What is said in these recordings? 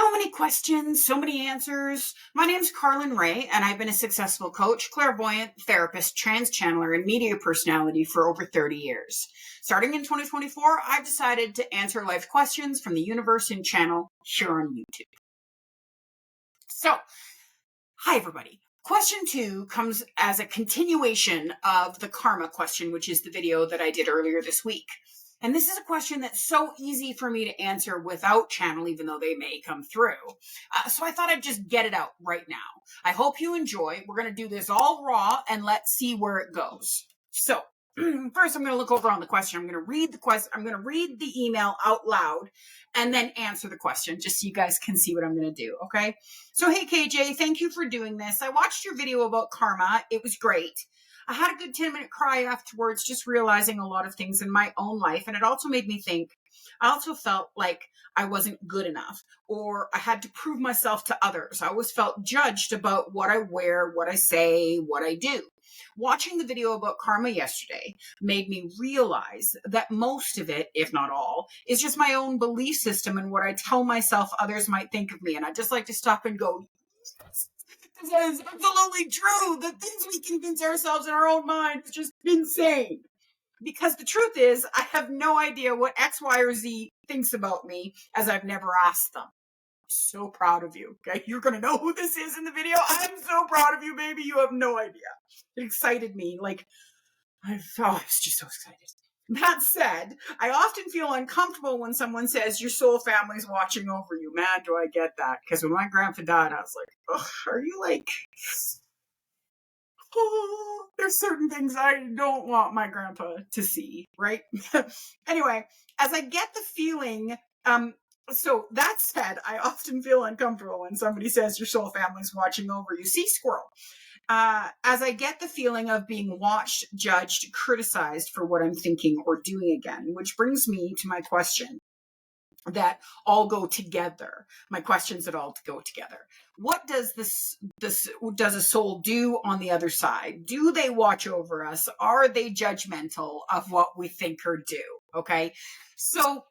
So many questions, so many answers. My name's Kjarlune Rae, and I've been a successful coach, clairvoyant, therapist, trans channeler, and media personality for over 30 years. Starting in 2024, I've decided to answer life questions from the universe and channel here on YouTube. So, hi everybody. Question 2 comes as a continuation of the karma question, which is the video that I did earlier this week. And this is a question that's so easy for me to answer without channel, even though they may come through. So I thought I'd just get it out right now. I hope you enjoy. We're going to do this all raw and let's see where it goes. So first, I'm going to look over on the question. I'm going to read the question. I'm going to read the email out loud and then answer the question, just so you guys can see what I'm going to do. Okay. So, hey, KJ, thank you for doing this. I watched your video about karma. It was great. I had a good 10-minute cry afterwards, just realizing a lot of things in my own life. And it also made me think, I also felt like I wasn't good enough, or I had to prove myself to others. I always felt judged about what I wear, what I say, what I do. Watching the video about karma yesterday made me realize that most of it, if not all, is just my own belief system and what I tell myself others might think of me. And I just like to stop and go, that is absolutely true. The things we convince ourselves in our own mind is just insane. Because the truth is, I have no idea what X, Y, or Z thinks about me, as I've never asked them. I'm so proud of you. Okay, you're gonna know who this is in the video. I'm so proud of you, baby. You have no idea. It excited me. Like, I was just so excited. That said, I often feel uncomfortable when someone says your soul family's watching over you. Man, do I get that. Because when my grandpa died, I was like, ugh, are you like... Oh, there's certain things I don't want my grandpa to see, right? Anyway, as I get the feeling... So that said, I often feel uncomfortable when somebody says your soul family's watching over you. See, squirrel. As I get the feeling of being watched, judged, criticized for what I'm thinking or doing again, which brings me to my question that all go together. My questions that all go together. What does does a soul do on the other side? Do they watch over us? Are they judgmental of what we think or do? Okay, so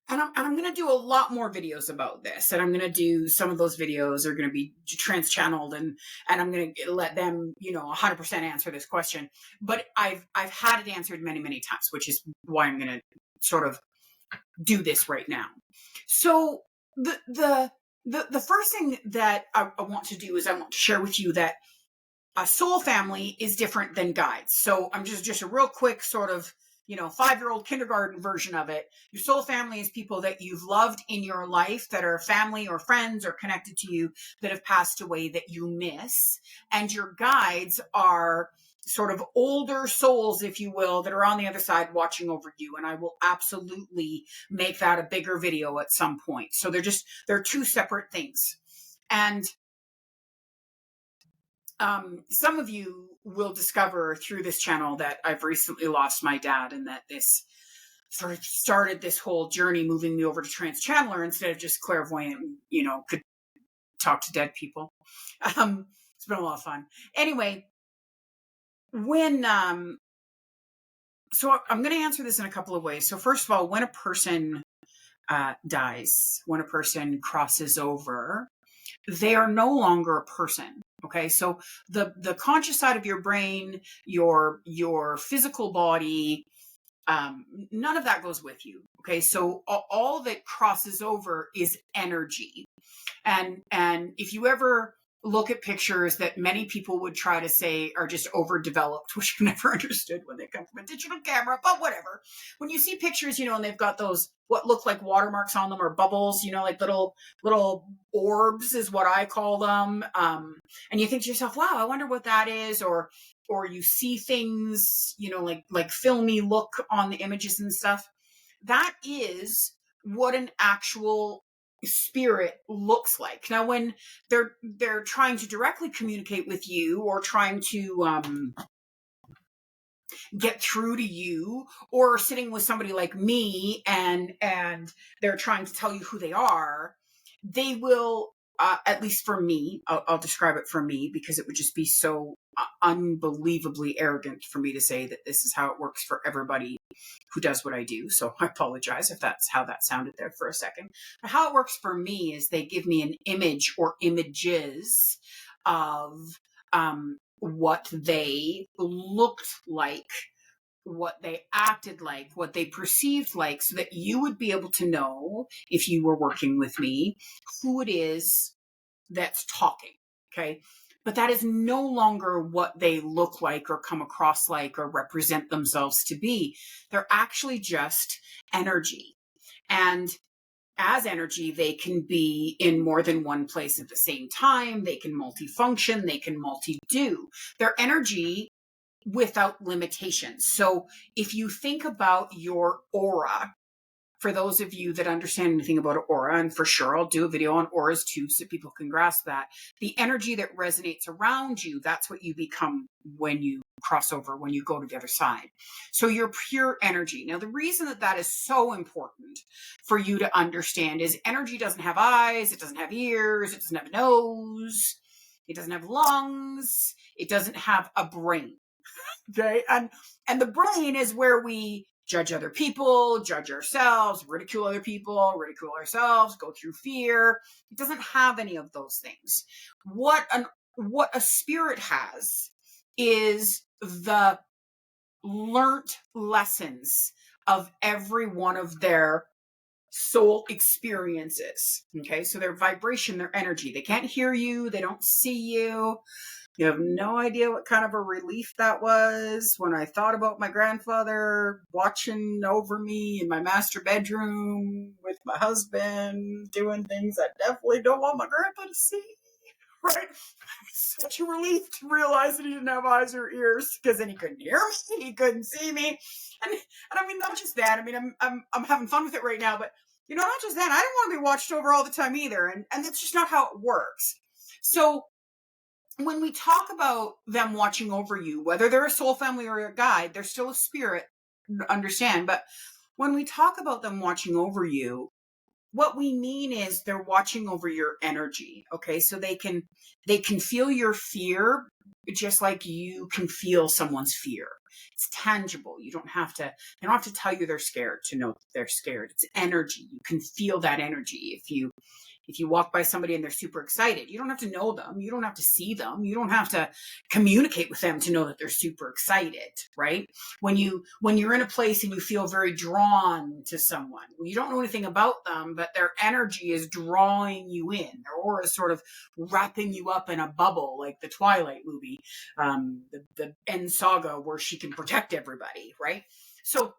and I'm going to do a lot more videos about this, and I'm going to do some of those videos are going to be trans-channeled, and I'm going to let them, 100% answer this question. But I've had it answered many, many times, which is why I'm going to sort of do this right now. So the first thing that I want to do is I want to share with you that a soul family is different than guides. So I'm just a real quick sort of 5-year-old kindergarten version of it. Your soul family is people that you've loved in your life, that are family or friends or connected to you, that have passed away that you miss. And your guides are sort of older souls, if you will, that are on the other side watching over you. And I will absolutely make that a bigger video at some point. So they're two separate things. And some of you will discover through this channel that I've recently lost my dad, and that this sort of started this whole journey moving me over to trans channeler instead of just clairvoyant, could talk to dead people. It's been a lot of fun. Anyway, so I'm going to answer this in a couple of ways. So first of all, when a person dies, when a person crosses over, they are no longer a person. Okay, so the conscious side of your brain, your physical body, none of that goes with you. Okay, so all that crosses over is energy. And if you ever look at pictures that many people would try to say are just overdeveloped, which I've never understood when they come from a digital camera, but whatever. When you see pictures, and they've got those, what look like watermarks on them or bubbles, like little orbs is what I call them. And you think to yourself, wow, I wonder what that is. Or you see things, like filmy look on the images and stuff. That is what an actual spirit looks like. Now, when they're trying to directly communicate with you or trying to get through to you, or sitting with somebody like me and they're trying to tell you who they are, they will at least for me, I'll describe it for me because it would just be so unbelievably arrogant for me to say that this is how it works for everybody who does what I do. So I apologize if that's how that sounded there for a second. But how it works for me is they give me an image or images of what they looked like, what they acted like, what they perceived like, so that you would be able to know, if you were working with me, who it is that's talking. Okay. But that is no longer what they look like or come across like or represent themselves to be. They're actually just energy. And as energy, they can be in more than one place at the same time. They can multifunction. They can multi-do. They're energy without limitations. So if you think about your aura, for those of you that understand anything about an aura, and for sure I'll do a video on auras too so people can grasp that, the energy that resonates around you, that's what you become when you cross over, when you go to the other side. So you're pure energy. Now, the reason that that is so important for you to understand is energy doesn't have eyes, it doesn't have ears, it doesn't have a nose, it doesn't have lungs, it doesn't have a brain. Okay. And the brain is where we judge other people, judge ourselves, ridicule other people, ridicule ourselves, go through fear. It doesn't have any of those things. What a spirit has is the learnt lessons of every one of their soul experiences. Okay. So their vibration, their energy, they can't hear you. They don't see you. You have no idea what kind of a relief that was when I thought about my grandfather watching over me in my master bedroom with my husband doing things I definitely don't want my grandpa to see. Right? Such a relief to realize that he didn't have eyes or ears, because then he couldn't hear me, he couldn't see me, and I mean, not just that. I mean, I'm having fun with it right now, but not just that. I don't want to be watched over all the time either, and that's just not how it works. So when we talk about them watching over you, whether they're a soul family or a guide, they're still a spirit, understand. But when we talk about them watching over you, what we mean is they're watching over your energy. Okay. So they can feel your fear just like you can feel someone's fear. It's tangible. They don't have to tell you they're scared to know they're scared. It's energy. You can feel that energy. If you walk by somebody and they're super excited, you don't have to know them. You don't have to see them. You don't have to communicate with them to know that they're super excited, right? When you're in a place and you feel very drawn to someone, you don't know anything about them, but their energy is drawing you in. Their aura is sort of wrapping you up in a bubble, like the Twilight movie, the end saga where she can protect everybody, right? So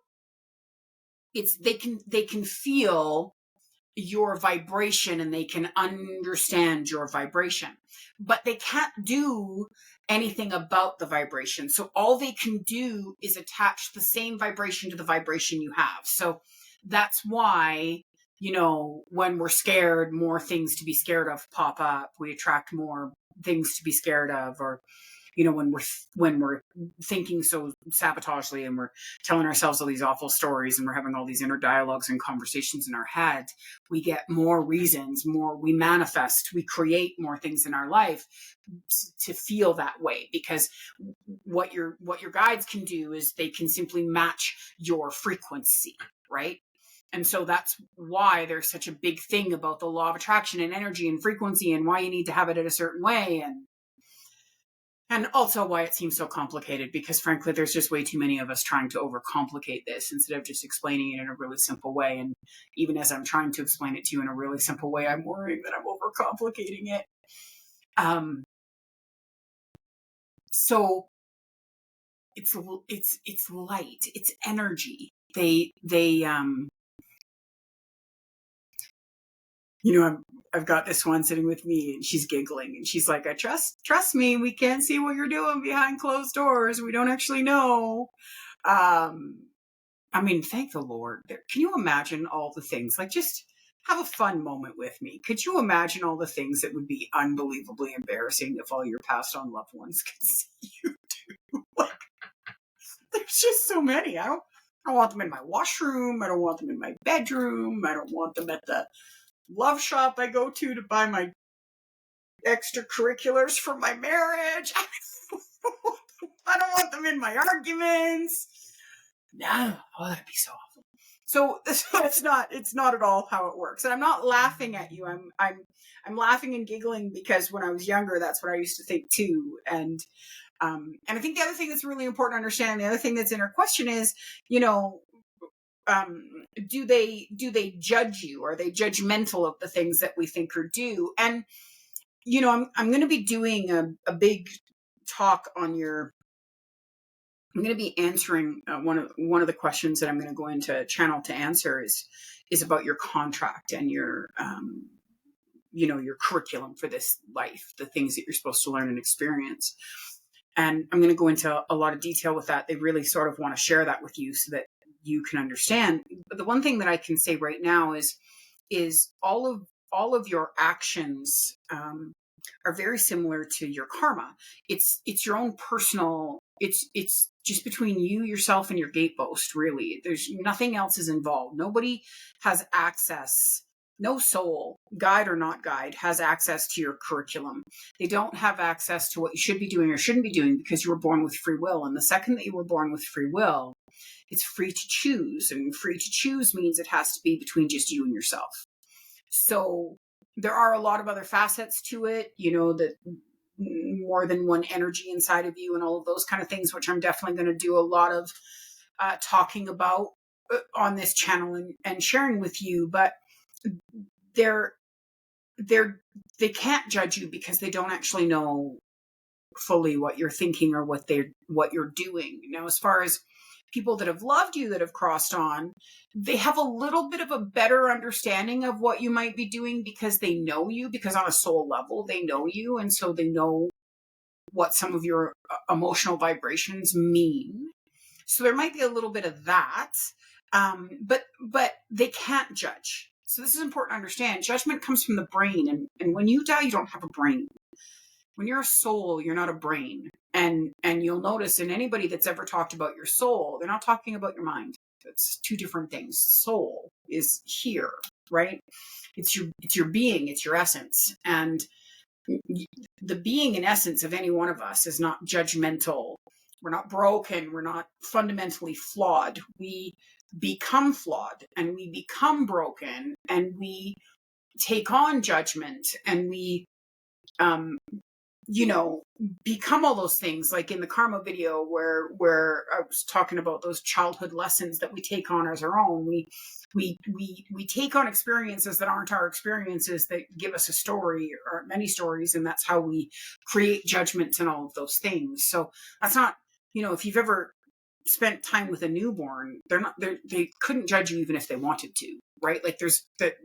they can feel your vibration and they can understand your vibration, but they can't do anything about the vibration. So all they can do is attach the same vibration to the vibration you have. So that's why, when we're scared, more things to be scared of pop up. We attract more things to be scared of, or when we're thinking so sabotagely and we're telling ourselves all these awful stories and we're having all these inner dialogues and conversations in our head, we get more reasons, we manifest, we create more things in our life to feel that way, because what your guides can do is they can simply match your frequency, right? And so that's why there's such a big thing about the law of attraction and energy and frequency, and why you need to have it in a certain way, and also why it seems so complicated, because frankly, there's just way too many of us trying to overcomplicate this instead of just explaining it in a really simple way. And even as I'm trying to explain it to you in a really simple way, I'm worrying that I'm overcomplicating it. So it's light, it's energy. I've got this one sitting with me and she's giggling and she's like, trust me, we can't see what you're doing behind closed doors. We don't actually know. Thank the Lord. Can you imagine all the things? Like, just have a fun moment with me. Could you imagine all the things that would be unbelievably embarrassing if all your passed on loved ones could see you do? Like, there's just so many. I don't want them in my washroom. I don't want them in my bedroom. I don't want them at the love shop I go to buy my extracurriculars for my marriage. I don't want them in my arguments. No, oh, that'd be so awful. So it's not at all how it works. And I'm not laughing at you. I'm laughing and giggling because when I was younger, that's what I used to think too. And I think the other thing that's really important to understand, the other thing that's in our question is, you know, do they judge you? Are they judgmental of the things that we think or do? And, you know, I'm going to be doing a big talk on I'm going to be answering one of the questions that I'm going to go into channel to answer is about your contract and your, you know, your curriculum for this life, the things that you're supposed to learn and experience. And I'm going to go into a lot of detail with that. They really sort of want to share that with you so that you can understand. But the one thing that I can say right now is all of your actions are very similar to your karma. It's your own personal. It's just between you, yourself, and your gatepost. Really, there's nothing else is involved. Nobody has access. No soul, guide or not guide, has access to your curriculum. They don't have access to what you should be doing or shouldn't be doing because you were born with free will. And the second that you were born with free will, it's free to choose. And free to choose means it has to be between just you and yourself. So there are a lot of other facets to it, you know, that more than one energy inside of you and all of those kind of things, which I'm definitely going to do a lot of talking about on this channel and sharing with you. But they can't judge you because they don't actually know fully what you're thinking or what you're doing. Now, as far as people that have loved you, that have crossed on, they have a little bit of a better understanding of what you might be doing because they know you, because on a soul level, they know you. And so they know what some of your emotional vibrations mean. So there might be a little bit of that. But they can't judge. So this is important to understand. Judgment comes from the brain. And when you die, you don't have a brain. When you're a soul, you're not a brain. And you'll notice in anybody that's ever talked about your soul, they're not talking about your mind. It's two different things. Soul is here, right? It's your being, it's your essence. And the being and essence of any one of us is not judgmental. We're not broken. We're not fundamentally flawed. We become flawed and we become broken and we take on judgment and we, you know, become all those things. Like in the karma video where I was talking about those childhood lessons that we take on as our own. We take on experiences that aren't our experiences that give us a story or many stories. And that's how we create judgments and all of those things. So that's not, you know, if you've ever spent time with a newborn, they couldn't judge you even if they wanted to, right? Like there's that.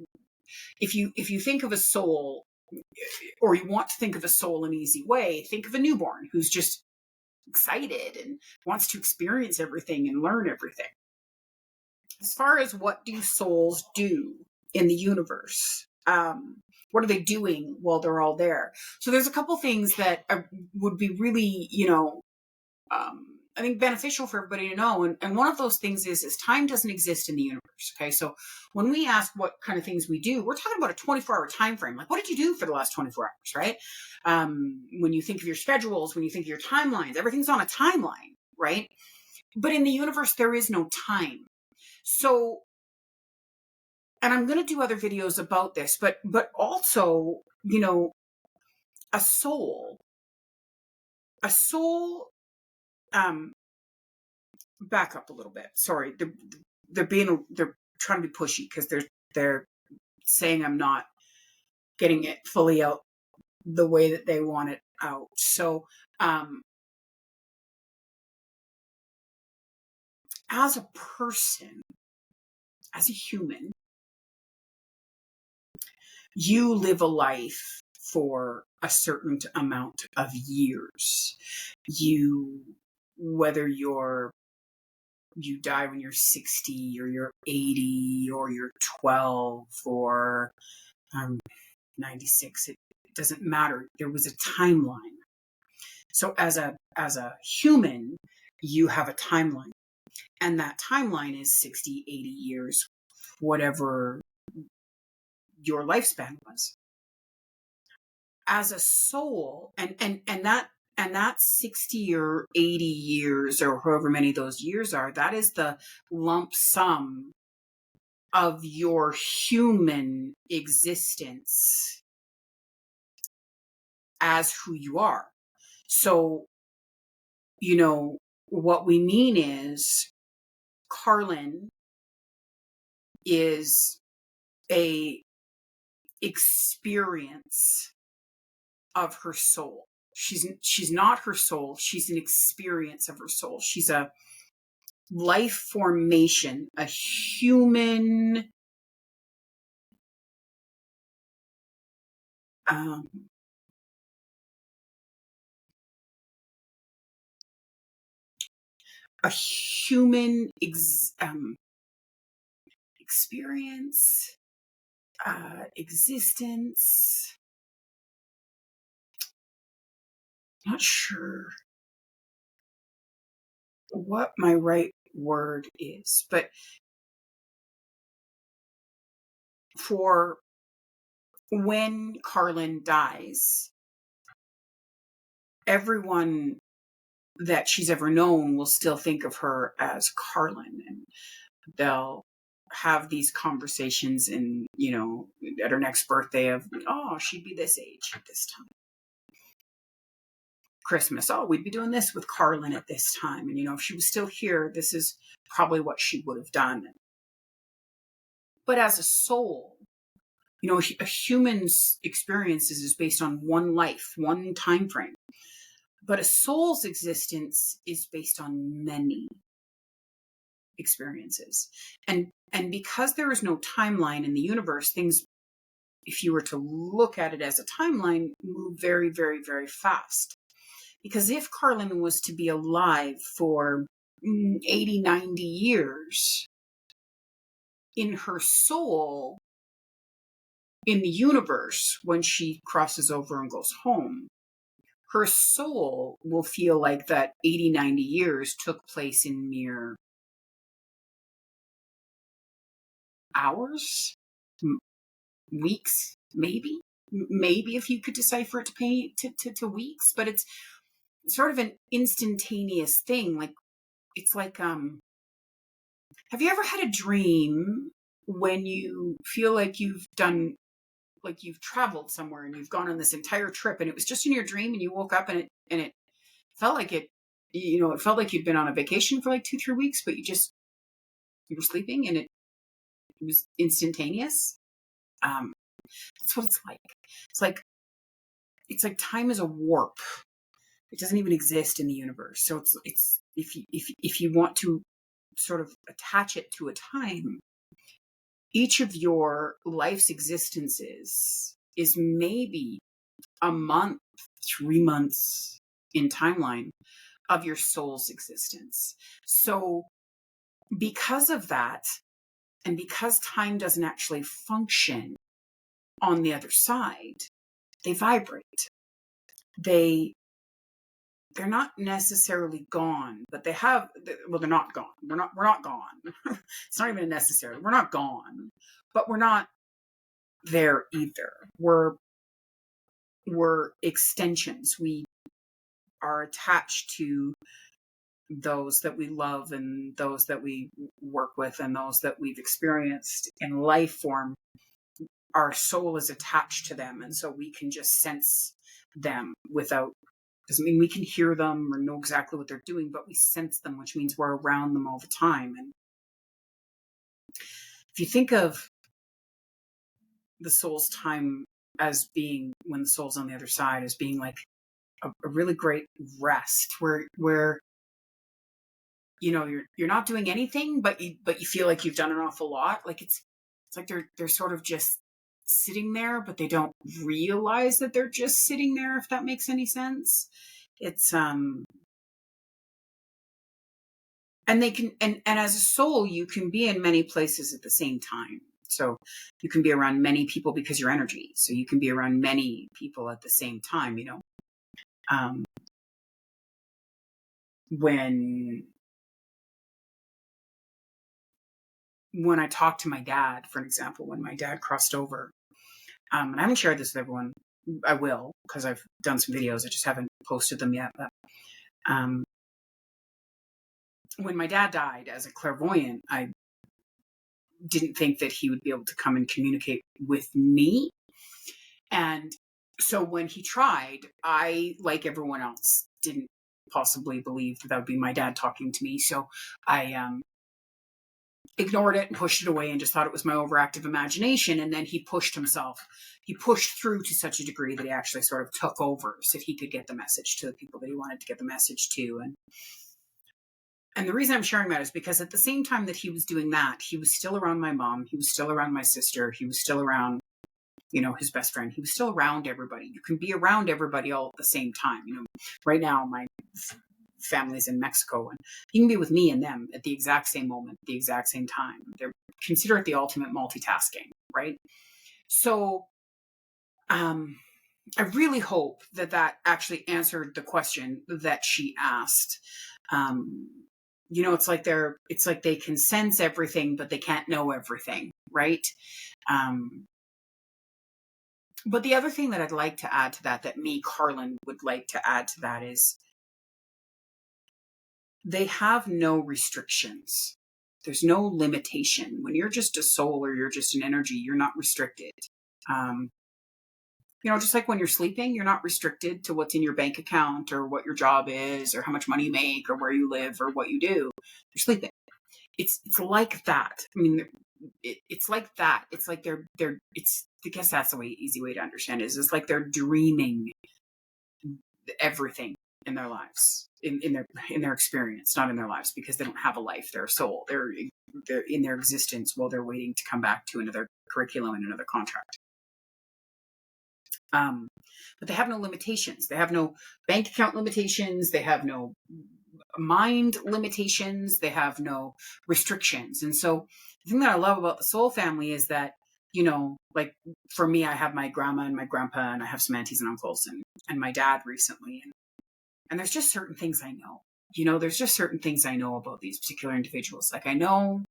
If you think of a soul, or you want to think of a soul in an easy way, think of a newborn who's just excited and wants to experience everything and learn everything. As far as what do souls do in the universe, what are they doing while they're all there? So there's a couple things that would be really, you know, I think beneficial for everybody to know. And one of those things is time doesn't exist in the universe. Okay. So when we ask what kind of things we do, we're talking about a 24-hour time frame. Like, what did you do for the last 24 hours? Right. When you think of your schedules, when you think of your timelines, everything's on a timeline. Right. But in the universe, there is no time. So, and I'm going to do other videos about this, but also, you know, a soul, back up a little bit. Sorry. They're trying to be pushy because they're saying I'm not getting it fully out the way that they want it out. So, as a person, as a human, you live a life for a certain amount of years. Whether you die when you're 60 or you're 80 or you're 12 or 96, it doesn't matter. There was a timeline. So as a human, you have a timeline. And that timeline is 60, 80 years, whatever your lifespan was. as a soul, and that 60 or 80 years or however many those years are, that is the lump sum of your human existence as who you are. So, what we mean is Kjarlune is a experience of her soul. She's not her soul. She's an experience of her soul. She's a life formation, a human um, a human experience, existence. Not sure what my right word is, but for when Kjarlune dies, everyone that she's ever known will still think of her as Kjarlune, and they'll have these conversations and, at her next birthday of, oh, she'd be this age at this time. Christmas, oh, we'd be doing this with Kjarlune at this time. And, if she was still here, this is probably what she would have done. But as a soul, a human's experiences is based on one life, one time frame. But a soul's existence is based on many experiences. And because there is no timeline in the universe, things, if you were to look at it as a timeline, move very, very, very fast. Because if Kjarlune was to be alive for 80, 90 years, in her soul, in the universe, when she crosses over and goes home, her soul will feel like that 80, 90 years took place in mere hours, weeks, maybe if you could decipher it to weeks, but it's sort of an instantaneous thing. Like, it's like, have you ever had a dream when you feel like you've traveled somewhere and you've gone on this entire trip and it was just in your dream and you woke up and it felt like it felt like you'd been on a vacation for like 2-3 weeks, but you were sleeping and it was instantaneous. That's what it's like. It's like time is a warp. It doesn't even exist in the universe. So it's if you want to sort of attach it to a time, each of your life's existences is maybe a month, 3 months in timeline of your soul's existence. So because of that, and because time doesn't actually function on the other side, they vibrate. They're not necessarily gone, but they're not gone. We're not gone. It's not even necessary. We're not gone, but we're not there either. We're extensions. We are attached to those that we love and those that we work with and those that we've experienced in life form. Our soul is attached to them, and so we can just sense them doesn't mean we can hear them or know exactly what they're doing, but we sense them, which means we're around them all the time. And if you think of the soul's time as being, when the soul's on the other side, as being like a really great rest where you're not doing anything, but you feel like you've done an awful lot. Like it's like they're sort of just sitting there, but they don't realize that they're just sitting there, if that makes any sense. It's and they can, and as a soul, you can be in many places at the same time. So you can be around many people because you're energy. So you can be around many people at the same time, when I talked to my dad, for example, when my dad crossed over, and I haven't shared this with everyone, I will, because I've done some videos. I just haven't posted them yet. But when my dad died as a clairvoyant, I didn't think that he would be able to come and communicate with me. And so when he tried, I, like everyone else, didn't possibly believe that would be my dad talking to me. So I ignored it and pushed it away and just thought it was my overactive imagination. And then he pushed through to such a degree that he actually sort of took over so that he could get the message to the people that he wanted to get the message to. And the reason I'm sharing that is because at the same time that he was doing that, he was still around my mom. He was still around my sister. He was still around, his best friend. He was still around everybody. You can be around everybody all at the same time. Right now my family's in Mexico, and he can be with me and them at the exact same moment, the exact same time. They're consider it the ultimate multitasking, right? So I really hope that actually answered the question that she asked. It's like they can sense everything, but they can't know everything, right? But the other thing that I'd like to add to that me, Karlin, would like to add to that is they have no restrictions. There's no limitation. When you're just a soul or you're just an energy, you're not restricted. Just like when you're sleeping, you're not restricted to what's in your bank account or what your job is or how much money you make or where you live or what you do. You're sleeping. It's like that. I mean, it's like that. It's like I guess that's the easy way to understand it is it's like they're dreaming everything in their lives, in their experience, not in their lives, because they don't have a life. They're a soul. They're in their existence while they're waiting to come back to another curriculum and another contract. But they have no limitations. They have no bank account limitations. They have no mind limitations. They have no restrictions. And so the thing that I love about the soul family is that, like for me, I have my grandma and my grandpa, and I have some aunties and uncles and my dad recently. And there's just certain things I know. There's just certain things I know about these particular individuals. Like I know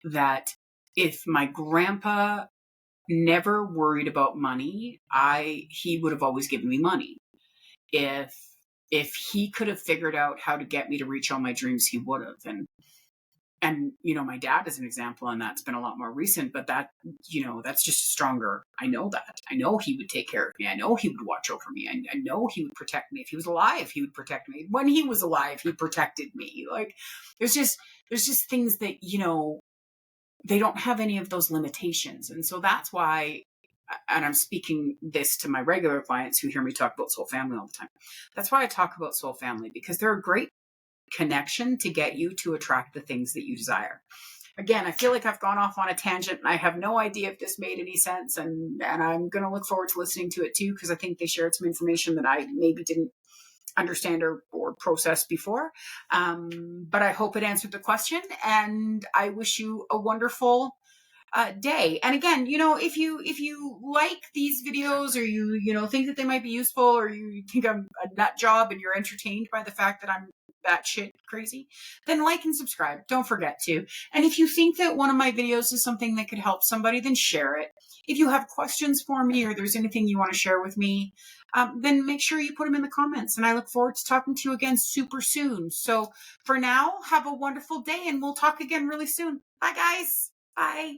that if my grandpa never worried about money, he would have always given me money. If he could have figured out how to get me to reach all my dreams, he would have. And my dad is an example, and that's been a lot more recent, but that's just stronger. I know that. I know he would take care of me. I know he would watch over me. I know he would protect me. If he was alive, he would protect me. When he was alive, he protected me. Like there's just things that, they don't have any of those limitations. And so that's why, and I'm speaking this to my regular clients who hear me talk about soul family all the time. That's why I talk about soul family, because they're a great connection to get you to attract the things that you desire. Again, I feel like I've gone off on a tangent and I have no idea if this made any sense. And I'm going to look forward to listening to it too, because I think they shared some information that I maybe didn't understand or process before. But I hope it answered the question, and I wish you a wonderful day. And again, if you like these videos, or you think that they might be useful, or you think I'm a nut job and you're entertained by the fact that I'm batshit crazy, then like and subscribe. Don't forget to. And if you think that one of my videos is something that could help somebody, then share it. If you have questions for me, or there's anything you want to share with me, then make sure you put them in the comments. And I look forward to talking to you again super soon. So for now, have a wonderful day, and we'll talk again really soon. Bye, guys. Bye.